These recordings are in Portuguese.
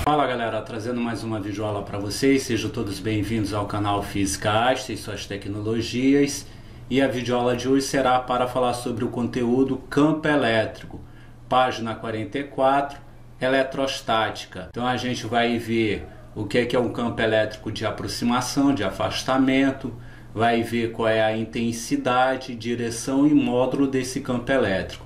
Fala galera, trazendo mais uma videoaula para vocês, sejam todos bem-vindos ao canal Física Einstein e suas tecnologias. E a videoaula de hoje será para falar sobre o conteúdo campo elétrico, página 44, eletrostática. Então a gente vai ver o que é um campo elétrico de aproximação, de afastamento, vai ver qual é a intensidade, direção e módulo desse campo elétrico.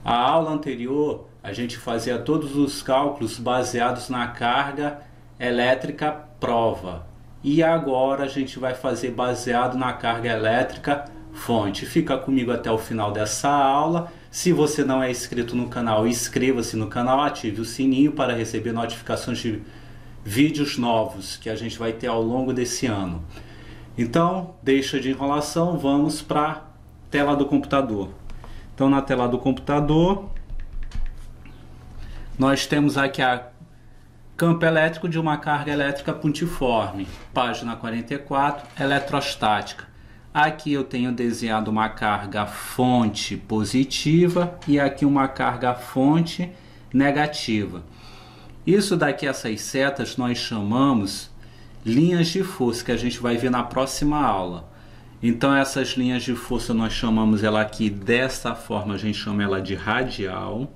A aula anterior a gente fazia todos os cálculos baseados na carga elétrica prova. E agora a gente vai fazer baseado na carga elétrica fonte. Fica comigo até o final dessa aula. Se você não é inscrito no canal, inscreva-se no canal, ative o sininho para receber notificações de vídeos novos que a gente vai ter ao longo desse ano. Então, deixa de enrolação, vamos para a tela do computador. Então, na tela do computador, nós temos aqui a campo elétrico de uma carga elétrica pontiforme, página 44, eletrostática. Aqui eu tenho desenhado uma carga fonte positiva e aqui uma carga fonte negativa. Isso daqui, essas setas, nós chamamos linhas de força, que a gente vai ver na próxima aula. Então essas linhas de força nós chamamos ela aqui dessa forma, a gente chama ela de radial.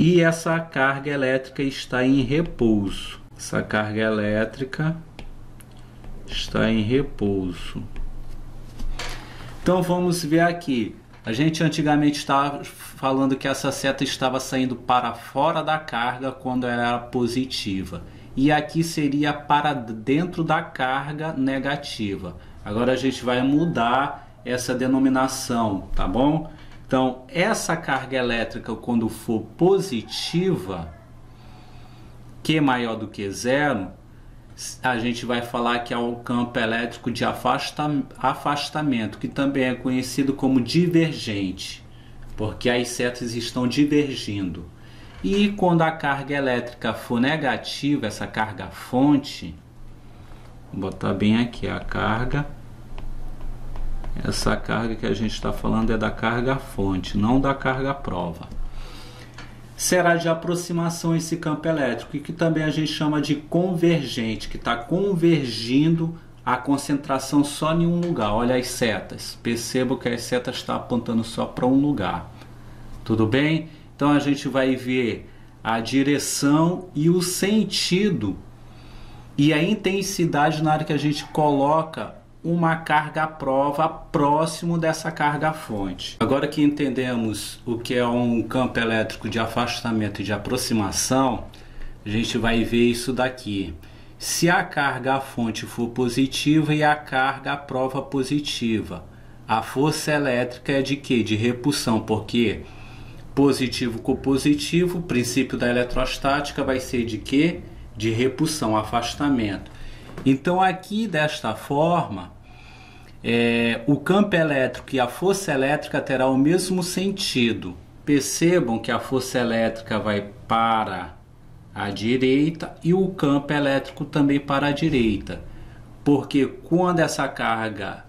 E essa carga elétrica está em repouso. Essa carga elétrica está em repouso. Então vamos ver aqui. A gente antigamente estava falando que essa seta estava saindo para fora da carga quando ela era positiva. E aqui seria para dentro da carga negativa. Agora a gente vai mudar essa denominação, tá bom? Então, essa carga elétrica, quando for positiva, Q maior do que zero, a gente vai falar que é o campo elétrico de afastamento, que também é conhecido como divergente, porque as setas estão divergindo. E quando a carga elétrica for negativa, essa carga fonte, vou botar bem aqui a carga. Essa carga que a gente está falando é da carga fonte, não da carga prova. Será de aproximação esse campo elétrico, e que também a gente chama de convergente, que está convergindo a concentração só em um lugar. Olha as setas, perceba que as setas estão apontando só para um lugar. Tudo bem? Então a gente vai ver a direção e o sentido e a intensidade na hora que a gente coloca uma carga prova próximo dessa carga fonte. Agora que entendemos o que é um campo elétrico de afastamento e de aproximação, a gente vai ver isso daqui. Se a carga fonte for positiva e a carga prova positiva, a força elétrica é de quê? De repulsão, porque positivo com positivo, o princípio da eletrostática vai ser de quê? De repulsão, afastamento. Então aqui desta forma, o campo elétrico e a força elétrica terá o mesmo sentido. Percebam que a força elétrica vai para a direita e o campo elétrico também para a direita. Porque quando essa carga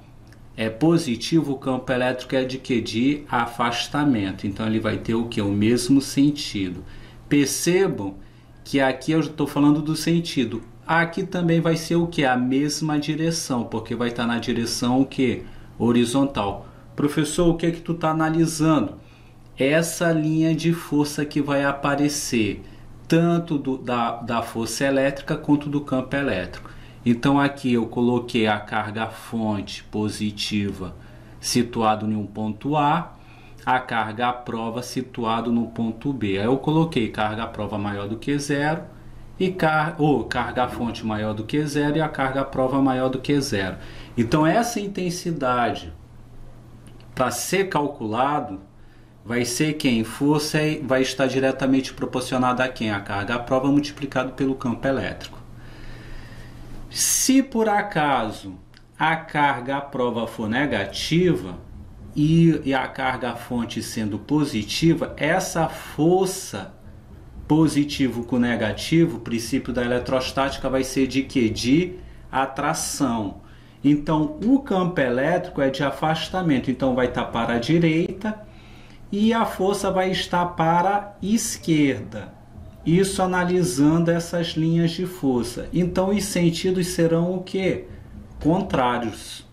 é positiva, o campo elétrico é de quê? De afastamento. Então ele vai ter o quê? O mesmo sentido. Percebam que aqui eu estou falando do sentido. Aqui também vai ser o que? A mesma direção, porque vai estar na direção o que? Horizontal. Professor, o que é que tu está analisando? Essa linha de força que vai aparecer, tanto da força elétrica quanto do campo elétrico. Então aqui eu coloquei a carga fonte positiva situado em um ponto A, a carga prova situado no ponto B. Aí eu coloquei carga prova maior do que zero, e carga fonte maior do que zero e a carga prova maior do que zero. Então essa intensidade para ser calculado vai ser quem? Força vai estar diretamente proporcionada a quem? A carga prova multiplicado pelo campo elétrico. Se por acaso a carga prova for negativa e a carga fonte sendo positiva, essa força positivo com negativo, o princípio da eletrostática vai ser de quê? De atração. Então, o campo elétrico é de afastamento. Então, vai estar para a direita e a força vai estar para a esquerda. Isso analisando essas linhas de força. Então os sentidos serão o quê? Contrários.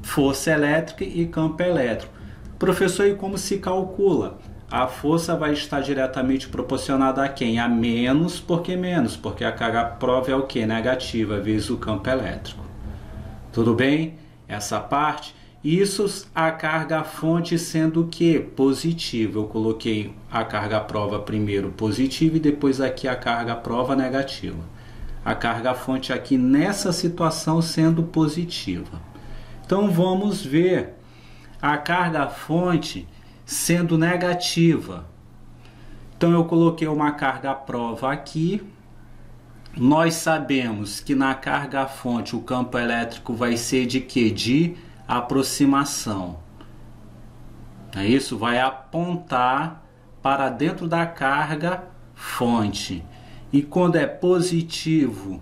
Força elétrica e campo elétrico. Professor, e como se calcula? A força vai estar diretamente proporcionada a quem? A menos, porque a carga prova é o que? Negativa, vezes o campo elétrico. Tudo bem? Essa parte. Isso a carga fonte sendo o que? Positiva. Eu coloquei a carga prova primeiro positiva e depois aqui a carga prova negativa. A carga fonte aqui nessa situação sendo positiva. Então vamos ver a carga fonte sendo negativa. Então eu coloquei uma carga prova aqui. Nós sabemos que na carga fonte o campo elétrico vai ser de quê? De aproximação. Isso vai apontar para dentro da carga fonte. E quando é positivo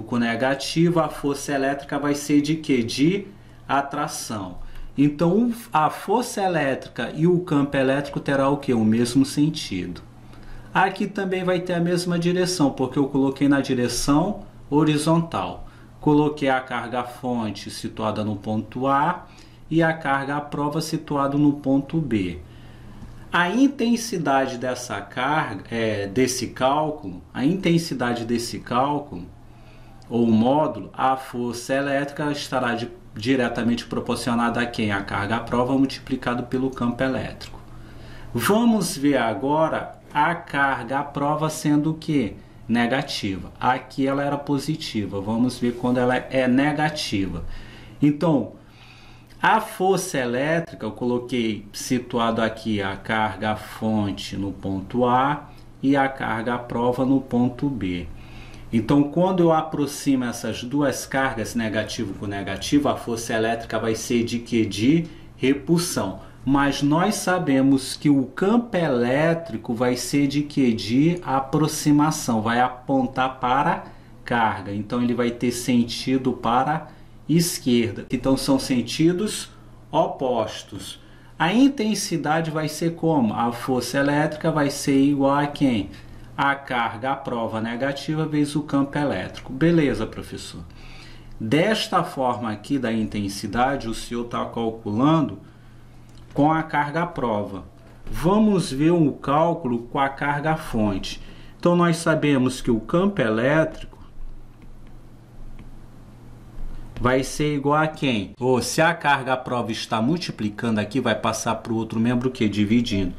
com negativo, a força elétrica vai ser de quê? De atração. Então, a força elétrica e o campo elétrico terá o quê? O mesmo sentido. Aqui também vai ter a mesma direção, porque eu coloquei na direção horizontal. Coloquei a carga fonte situada no ponto A e a carga prova situada no ponto B. A intensidade dessa carga, desse cálculo, ou módulo, a força elétrica estará diretamente proporcionada a quem? A carga prova multiplicado pelo campo elétrico. Vamos ver agora a carga prova sendo o que? Negativa. Aqui ela era positiva. Vamos ver quando ela é negativa. Então, a força elétrica, eu coloquei situado aqui a carga fonte no ponto A e a carga prova no ponto B. Então, quando eu aproximo essas duas cargas, negativo com negativo, a força elétrica vai ser de quê? De repulsão. Mas nós sabemos que o campo elétrico vai ser de quê? De aproximação, vai apontar para a carga. Então, ele vai ter sentido para a esquerda. Então, são sentidos opostos. A intensidade vai ser como? A força elétrica vai ser igual a quem? A carga prova negativa vezes o campo elétrico. Beleza, professor. Desta forma aqui da intensidade, o senhor está calculando com a carga prova. Vamos ver um cálculo com a carga fonte. Então, nós sabemos que o campo elétrico vai ser igual a quem? Se a carga prova está multiplicando aqui, vai passar para o outro membro que? Dividindo.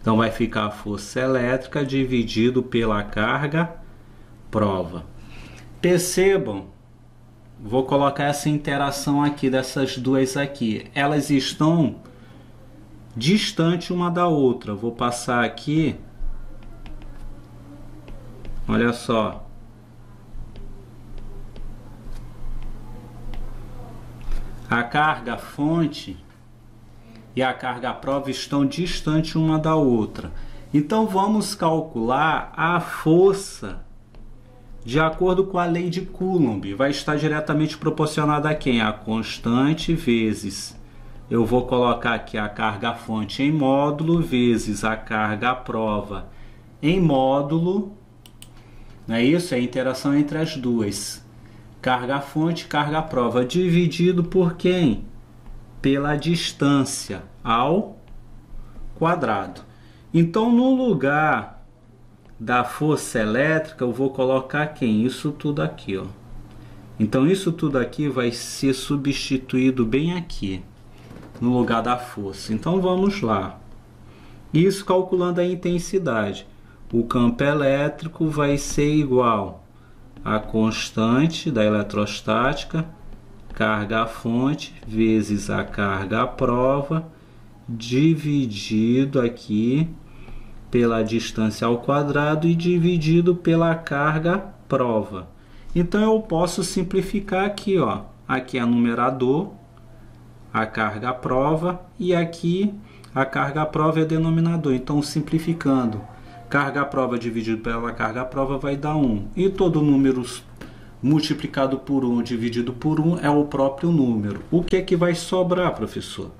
Então, vai ficar a força elétrica dividido pela carga prova. Percebam, vou colocar essa interação aqui dessas duas aqui. Elas estão distantes uma da outra. Vou passar aqui. Olha só. A carga fonte e a carga prova estão distantes uma da outra. Então vamos calcular a força de acordo com a lei de Coulomb. Vai estar diretamente proporcionada a quem? A constante vezes, eu vou colocar aqui a carga fonte em módulo, vezes a carga prova em módulo. Não é isso? É a interação entre as duas. Carga fonte, carga prova, dividido por quem? Pela distância ao quadrado. Então, no lugar da força elétrica, eu vou colocar quem? Isso tudo aqui, ó. Então, isso tudo aqui vai ser substituído bem aqui, no lugar da força. Então, vamos lá. Isso calculando a intensidade. O campo elétrico vai ser igual a constante da eletrostática, carga fonte, vezes a carga prova, dividido aqui pela distância ao quadrado e dividido pela carga prova. Então, eu posso simplificar aqui, ó. Aqui é numerador, a carga prova, e aqui a carga prova é denominador. Então, simplificando, carga prova dividido pela carga prova vai dar 1. E todo número multiplicado por 1 dividido por 1 é o próprio número. O que é que vai sobrar, professor?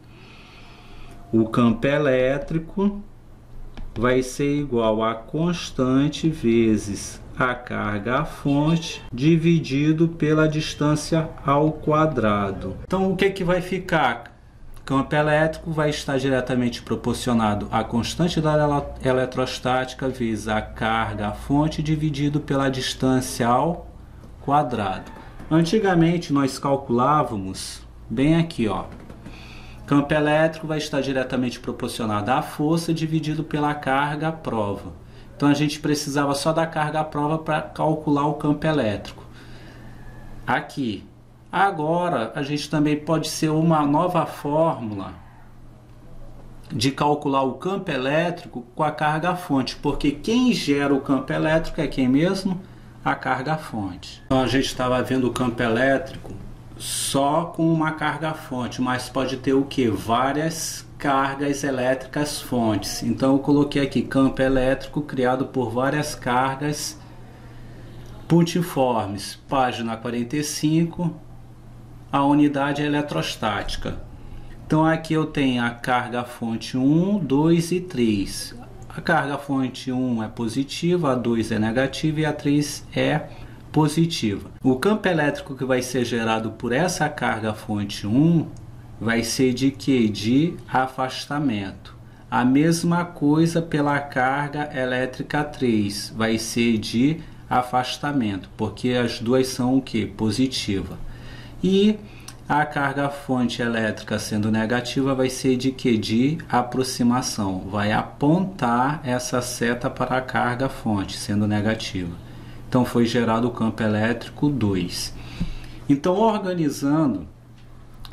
o campo elétrico vai ser igual a constante vezes a carga à fonte dividido pela distância ao quadrado. Então o que vai ficar? Campo elétrico vai estar diretamente proporcionado à constante da eletrostática vezes a carga à fonte dividido pela distância ao quadrado. Antigamente nós calculávamos bem aqui, ó. Campo elétrico vai estar diretamente proporcionado à força dividido pela carga à prova. Então a gente precisava só da carga à prova para calcular o campo elétrico. Aqui. Agora a gente também pode ser uma nova fórmula de calcular o campo elétrico com a carga à fonte, porque quem gera o campo elétrico é quem mesmo? A carga à fonte. Então a gente estava vendo o campo elétrico só com uma carga à fonte, mas pode ter o que? Várias cargas elétricas fontes. Então eu coloquei aqui campo elétrico criado por várias cargas pontiformes. Página 45, a unidade eletrostática. Então aqui eu tenho a carga fonte 1, 2 e 3. A carga fonte 1 é positiva, a 2 é negativa e a 3 é positiva. O campo elétrico que vai ser gerado por essa carga fonte 1 vai ser de quê? De afastamento. A mesma coisa pela carga elétrica 3, vai ser de afastamento, porque as duas são o quê? Positiva. E a carga fonte elétrica sendo negativa vai ser de quê? De aproximação. Vai apontar essa seta para a carga fonte sendo negativa. Então foi gerado o campo elétrico 2. Então organizando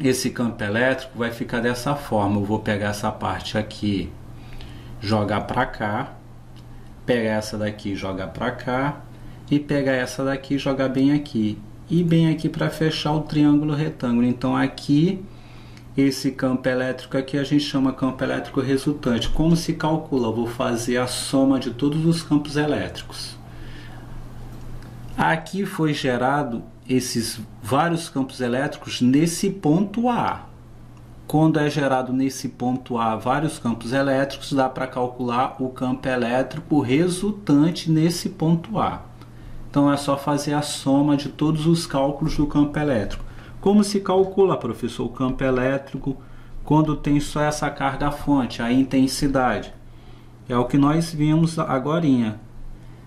esse campo elétrico vai ficar dessa forma. Eu vou pegar essa parte aqui, jogar para cá, pegar essa daqui, jogar para cá e pegar essa daqui, jogar bem aqui. E bem aqui para fechar o triângulo retângulo. Então aqui, esse campo elétrico aqui a gente chama campo elétrico resultante. Como se calcula? Eu vou fazer a soma de todos os campos elétricos. Aqui foi gerado esses vários campos elétricos nesse ponto A. Quando é gerado nesse ponto A vários campos elétricos, dá para calcular o campo elétrico resultante nesse ponto A. Então é só fazer a soma de todos os cálculos do campo elétrico. Como se calcula, professor, o campo elétrico quando tem só essa carga fonte, a intensidade? É o que nós vimos agorinha.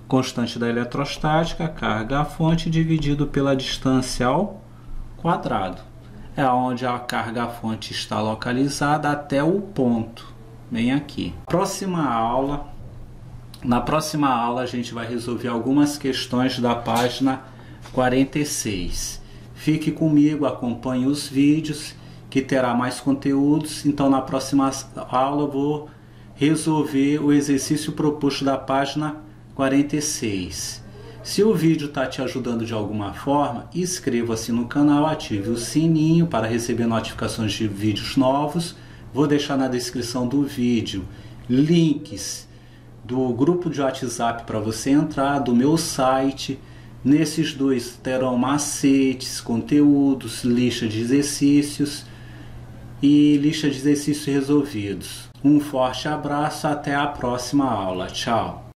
Constante da eletrostática, carga à fonte dividido pela distância ao quadrado. É onde a carga à fonte está localizada até o ponto, bem aqui. Na próxima aula a gente vai resolver algumas questões da página 46. Fique comigo, acompanhe os vídeos que terá mais conteúdos. Então na próxima aula eu vou resolver o exercício proposto da página 46. Se o vídeo está te ajudando de alguma forma, inscreva-se no canal, ative o sininho para receber notificações de vídeos novos. Vou deixar na descrição do vídeo links do grupo de WhatsApp para você entrar, do meu site. Nesses dois terão macetes, conteúdos, lista de exercícios e lista de exercícios resolvidos. Um forte abraço, até a próxima aula. Tchau!